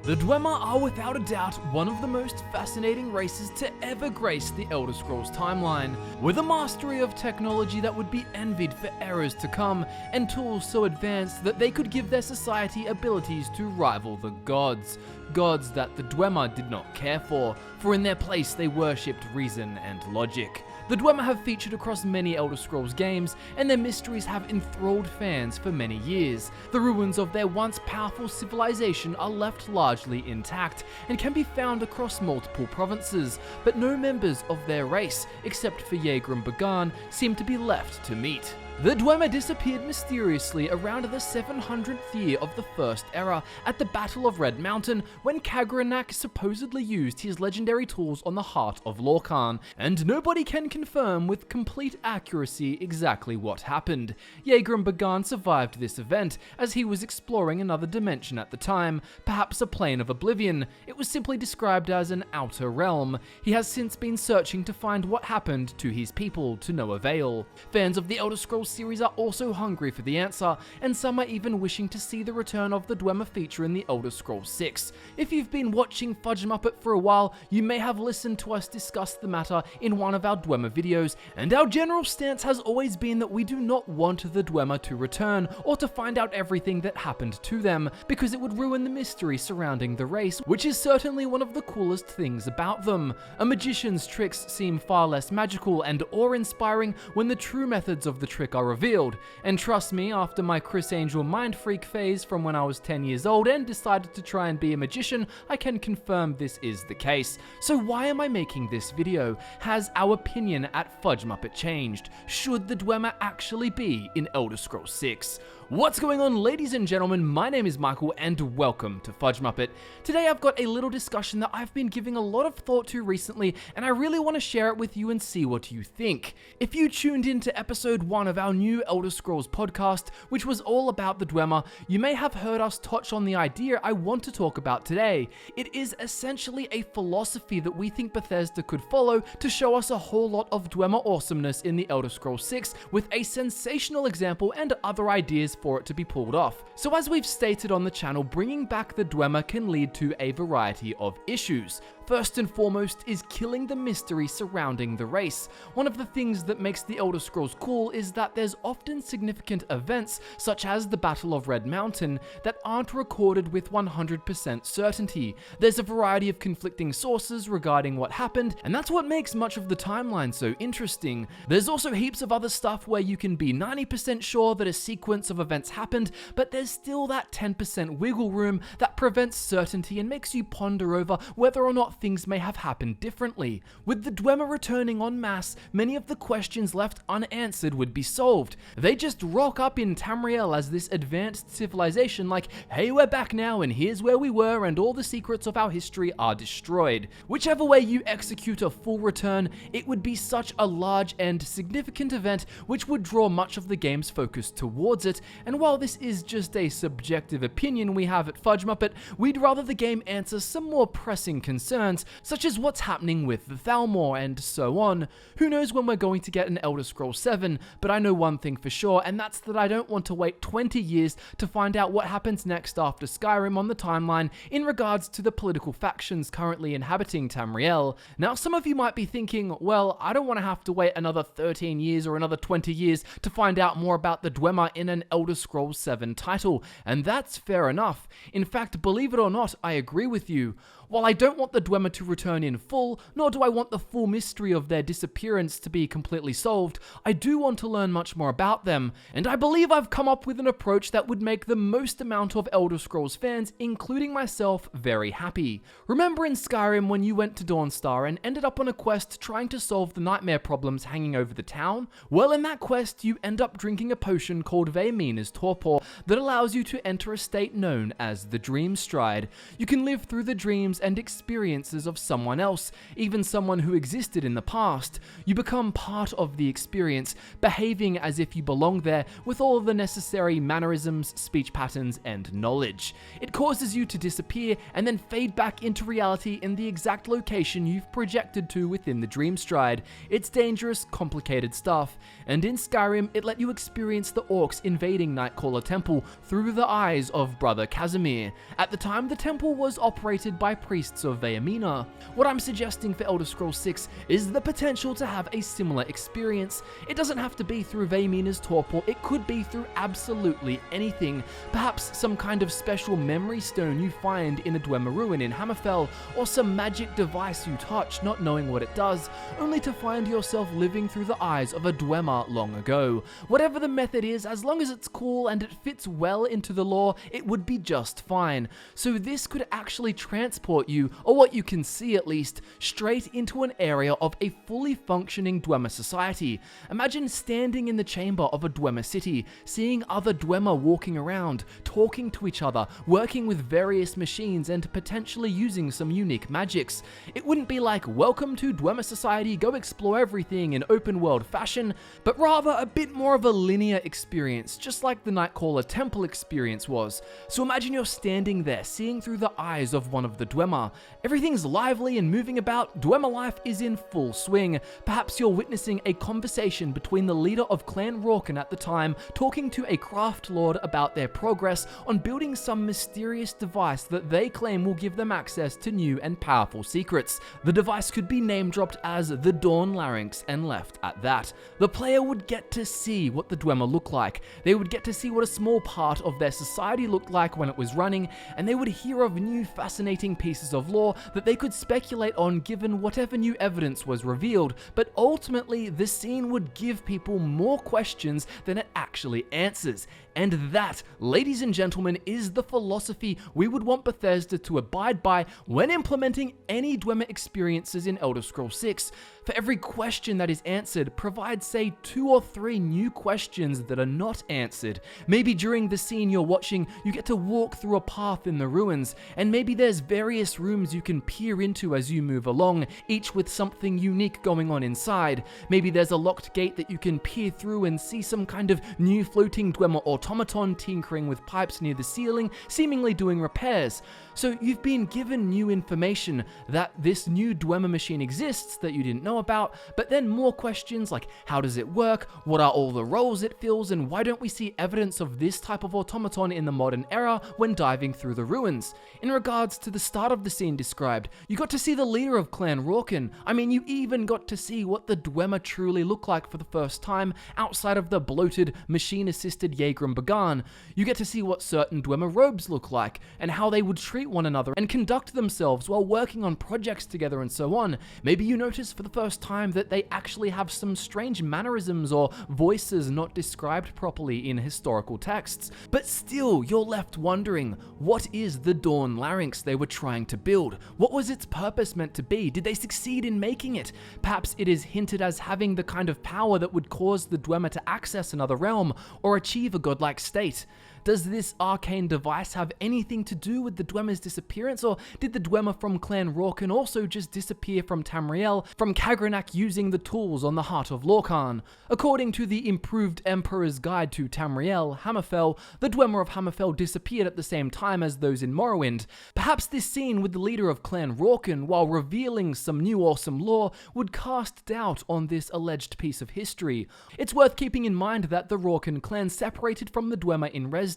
The Dwemer are without a doubt one of the most fascinating races to ever grace the Elder Scrolls timeline, with a mastery of technology that would be envied for eras to come, and tools so advanced that they could give their society abilities to rival the gods. Gods that the Dwemer did not care for in their place they worshipped reason and logic. The Dwemer have featured across many Elder Scrolls games, and their mysteries have enthralled fans for many years. The ruins of their once powerful civilization are left largely intact, and can be found across multiple provinces, but no members of their race, except for Yeager and Bagaan, seem to be left to meet. The Dwemer disappeared mysteriously around the 700th year of the First Era at the Battle of Red Mountain, when Kagrenac supposedly used his legendary tools on the heart of Lorkhan, and nobody can confirm with complete accuracy exactly what happened. Yeager and Bagaan survived this event, as he was exploring another dimension at the time, perhaps a plane of oblivion. It was simply described as an outer realm. He has since been searching to find what happened to his people, to no avail. Fans of the Elder Scrolls series are also hungry for the answer, and some are even wishing to see the return of the Dwemer feature in the Elder Scrolls 6. If you've been watching Fudge Muppet for a while, you may have listened to us discuss the matter in one of our Dwemer videos, and our general stance has always been that we do not want the Dwemer to return, or to find out everything that happened to them, because it would ruin the mystery surrounding the race, which is certainly one of the coolest things about them. A magician's tricks seem far less magical and awe-inspiring when the true methods of the trick are revealed, and trust me, after my Chris Angel mind freak phase from when I was 10 years old and decided to try and be a magician, I can confirm this is the case. So why am I making this video? Has our opinion at Fudge Muppet changed? Should the Dwemer actually be in Elder Scrolls 6? What's going on, ladies and gentlemen? My name is Michael and welcome to Fudge Muppet. Today I've got a little discussion that I've been giving a lot of thought to recently, and I really want to share it with you and see what you think. If you tuned into episode 1 of our new Elder Scrolls podcast, which was all about the Dwemer, you may have heard us touch on the idea I want to talk about today. It is essentially a philosophy that we think Bethesda could follow to show us a whole lot of Dwemer awesomeness in the Elder Scrolls 6, with a sensational example and other ideas for it to be pulled off. So as we've stated on the channel, bringing back the Dwemer can lead to a variety of issues. First and foremost is killing the mystery surrounding the race. One of the things that makes the Elder Scrolls cool is that there's often significant events, such as the Battle of Red Mountain, that aren't recorded with 100% certainty. There's a variety of conflicting sources regarding what happened, and that's what makes much of the timeline so interesting. There's also heaps of other stuff where you can be 90% sure that a sequence of events happened, but there's still that 10% wiggle room that prevents certainty and makes you ponder over whether or not things may have happened differently. With the Dwemer returning en masse, many of the questions left unanswered would be solved. They just rock up in Tamriel as this advanced civilization like, hey, we're back now and here's where we were, and all the secrets of our history are destroyed. Whichever way you execute a full return, it would be such a large and significant event which would draw much of the game's focus towards it, and while this is just a subjective opinion we have at Fudge Muppet, we'd rather the game answer some more pressing concerns, such as what's happening with the Thalmor and so on. Who knows when we're going to get an Elder Scrolls 7, but I know one thing for sure, and that's that I don't want to wait 20 years to find out what happens next after Skyrim on the timeline in regards to the political factions currently inhabiting Tamriel. Now, some of you might be thinking, well, I don't want to have to wait another 13 years or another 20 years to find out more about the Dwemer in an Elder Scrolls 7 title, and that's fair enough. In fact, believe it or not, I agree with you. While I don't want the Dwemer to return in full, nor do I want the full mystery of their disappearance to be completely solved, I do want to learn much more about them, and I believe I've come up with an approach that would make the most amount of Elder Scrolls fans, including myself, very happy. Remember in Skyrim when you went to Dawnstar and ended up on a quest trying to solve the nightmare problems hanging over the town? Well, in that quest, you end up drinking a potion called Vaymina's Torpor that allows you to enter a state known as the Dream Stride. You can live through the dreams and experience experiences of someone else, even someone who existed in the past. You become part of the experience, behaving as if you belong there with all of the necessary mannerisms, speech patterns, and knowledge. It causes you to disappear and then fade back into reality in the exact location you've projected to within the dream stride. It's dangerous, complicated stuff, and in Skyrim, it let you experience the orcs invading Nightcaller Temple through the eyes of Brother Casimir. At the time, the temple was operated by priests of Vaermina. What I'm suggesting for Elder Scrolls 6 is the potential to have a similar experience. It doesn't have to be through Vaermina's torpor, it could be through absolutely anything. Perhaps some kind of special memory stone you find in a Dwemer ruin in Hammerfell, or some magic device you touch not knowing what it does, only to find yourself living through the eyes of a Dwemer long ago. Whatever the method is, as long as it's cool and it fits well into the lore, it would be just fine. So this could actually transport you, or what you can see at least, straight into an area of a fully functioning Dwemer society. Imagine standing in the chamber of a Dwemer city, seeing other Dwemer walking around, talking to each other, working with various machines, and potentially using some unique magics. It wouldn't be like, welcome to Dwemer society, go explore everything in open world fashion, but rather a bit more of a linear experience, just like the Nightcaller Temple experience was. So imagine you're standing there, seeing through the eyes of one of the Dwemer. Everything's lively and moving about, Dwemer life is in full swing. Perhaps you're witnessing a conversation between the leader of Clan Rorken at the time, talking to a craft lord about their progress on building some mysterious device that they claim will give them access to new and powerful secrets. The device could be name dropped as the Dawn Larynx and left at that. The player would get to see what the Dwemer look like. They would get to see what a small part of their society looked like when it was running, and they would hear of new fascinating pieces of lore that they could speculate on given whatever new evidence was revealed, but ultimately the scene would give people more questions than it actually answers. And that, ladies and gentlemen, is the philosophy we would want Bethesda to abide by when implementing any Dwemer experiences in Elder Scrolls 6. For every question that is answered, provide say 2 or 3 new questions that are not answered. Maybe during the scene you're watching, you get to walk through a path in the ruins, and maybe there's various rooms you can peer into as you move along, each with something unique going on inside. Maybe there's a locked gate that you can peer through and see some kind of new floating Dwemer automaton tinkering with pipes near the ceiling, seemingly doing repairs. So you've been given new information that this new Dwemer machine exists that you didn't know about, but then more questions like how does it work, what are all the roles it fills, and why don't we see evidence of this type of automaton in the modern era when diving through the ruins. In regards to the start of the scene described, you got to see the leader of Clan Rorken. I mean, you even got to see what the Dwemer truly look like for the first time outside of the bloated, machine-assisted Yagrum Bagan. You get to see what certain Dwemer robes look like, and how they would treat one another and conduct themselves while working on projects together and so on. Maybe you notice for the first time that they actually have some strange mannerisms or voices not described properly in historical texts. But still, you're left wondering, what is the Dawn Larynx they were trying to build? What was its purpose meant to be? Did they succeed in making it? Perhaps it is hinted as having the kind of power that would cause the Dwemer to access another realm or achieve a godlike state. Does this arcane device have anything to do with the Dwemer's disappearance, or did the Dwemer from Clan Rorken also just disappear from Tamriel from Kagrenac using the tools on the Heart of Lorkhan? According to the improved Emperor's Guide to Tamriel, Hammerfell, the Dwemer of Hammerfell disappeared at the same time as those in Morrowind. Perhaps this scene with the leader of Clan Rorken, while revealing some new awesome lore, would cast doubt on this alleged piece of history. It's worth keeping in mind that the Rorken clan separated from the Dwemer in Resdane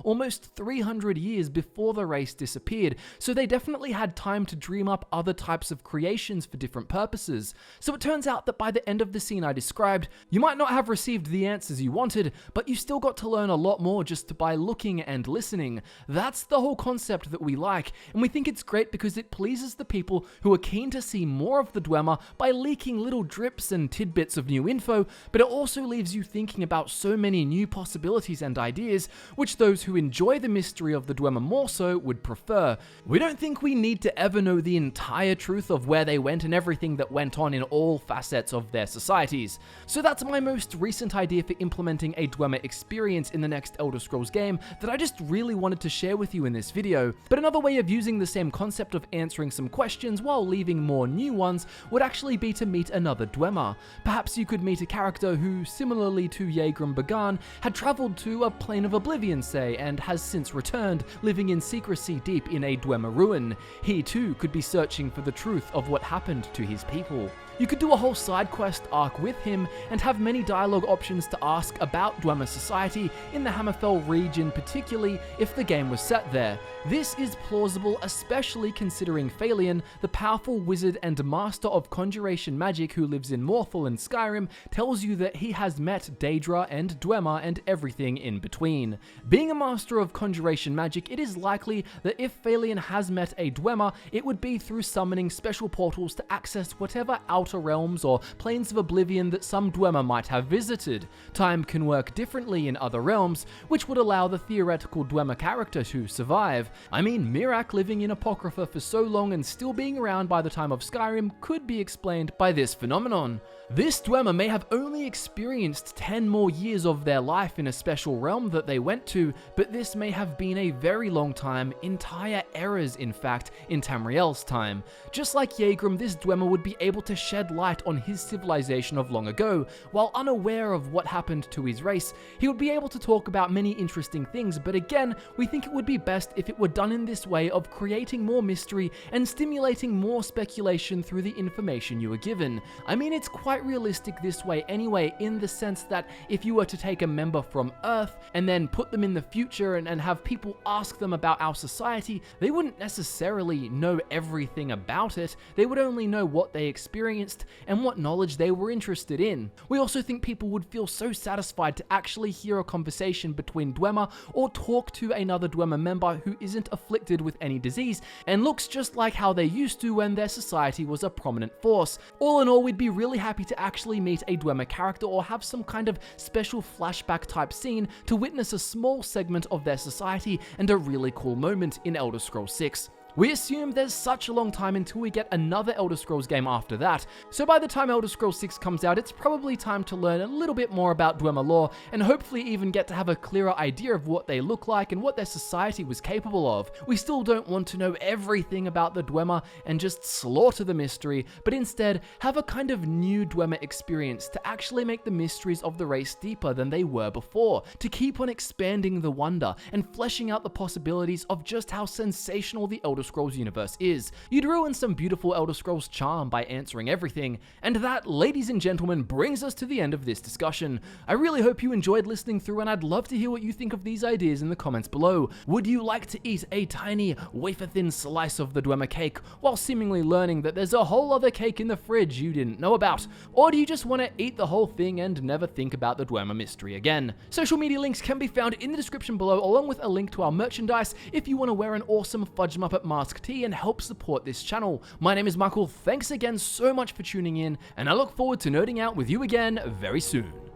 almost 300 years before the race disappeared, so they definitely had time to dream up other types of creations for different purposes. So it turns out that by the end of the scene I described, you might not have received the answers you wanted, but you still got to learn a lot more just by looking and listening. That's the whole concept that we like, and we think it's great because it pleases the people who are keen to see more of the Dwemer by leaking little drips and tidbits of new info, but it also leaves you thinking about so many new possibilities and ideas, which those who enjoy the mystery of the Dwemer more so would prefer. We don't think we need to ever know the entire truth of where they went and everything that went on in all facets of their societies. So that's my most recent idea for implementing a Dwemer experience in the next Elder Scrolls game that I just really wanted to share with you in this video. But another way of using the same concept of answering some questions while leaving more new ones would actually be to meet another Dwemer. Perhaps you could meet a character who, similarly to Yegrum Bagan, had traveled to a plane of oblivion, say, and has since returned, living in secrecy deep in a Dwemer ruin. He too could be searching for the truth of what happened to his people. You could do a whole side quest arc with him and have many dialogue options to ask about Dwemer society in the Hammerfell region, particularly if the game was set there. This is plausible, especially considering Phalion, the powerful wizard and master of conjuration magic who lives in Morthal and Skyrim, tells you that he has met Daedra and Dwemer and everything in between. Being a master of conjuration magic, it is likely that if Phalion has met a Dwemer, it would be through summoning special portals to access whatever outer realms or planes of oblivion that some Dwemer might have visited. Time can work differently in other realms, which would allow the theoretical Dwemer character to survive. I mean, Miraak living in Apocrypha for so long and still being around by the time of Skyrim could be explained by this phenomenon. This Dwemer may have only experienced 10 more years of their life in a special realm that they went to, but this may have been a very long time, entire eras in fact, in Tamriel's time. Just like Yegrum, this Dwemer would be able to shed light on his civilization of long ago. While unaware of what happened to his race, he would be able to talk about many interesting things, but again, we think it would be best if it were done in this way of creating more mystery and stimulating more speculation through the information you were given. I mean, it's quite realistic this way anyway, in the sense that if you were to take a member from Earth and then put them in the future and have people ask them about our society, they wouldn't necessarily know everything about it. They would only know what they experienced and what knowledge they were interested in. We also think people would feel so satisfied to actually hear a conversation between Dwemer or talk to another Dwemer member who isn't afflicted with any disease and looks just like how they used to when their society was a prominent force. All in all, we'd be really happy to actually meet a Dwemer character or have some kind of special flashback type scene to witness a small segment of their society and a really cool moment in Elder Scrolls 6. We assume there's such a long time until we get another Elder Scrolls game after that, so by the time Elder Scrolls 6 comes out, it's probably time to learn a little bit more about Dwemer lore, and hopefully even get to have a clearer idea of what they look like and what their society was capable of. We still don't want to know everything about the Dwemer and just slaughter the mystery, but instead have a kind of new Dwemer experience to actually make the mysteries of the race deeper than they were before, to keep on expanding the wonder and fleshing out the possibilities of just how sensational the Elder Scrolls universe is. You'd ruin some beautiful Elder Scrolls charm by answering everything, and that, ladies and gentlemen, brings us to the end of this discussion. I really hope you enjoyed listening through, and I'd love to hear what you think of these ideas in the comments below. Would you like to eat a tiny, wafer-thin slice of the Dwemer cake while seemingly learning that there's a whole other cake in the fridge you didn't know about? Or do you just want to eat the whole thing and never think about the Dwemer mystery again? Social media links can be found in the description below, along with a link to our merchandise if you want to wear an awesome Fudge Muppet mask tee and help support this channel. My name is Michael, thanks again so much for tuning in, and I look forward to nerding out with you again very soon.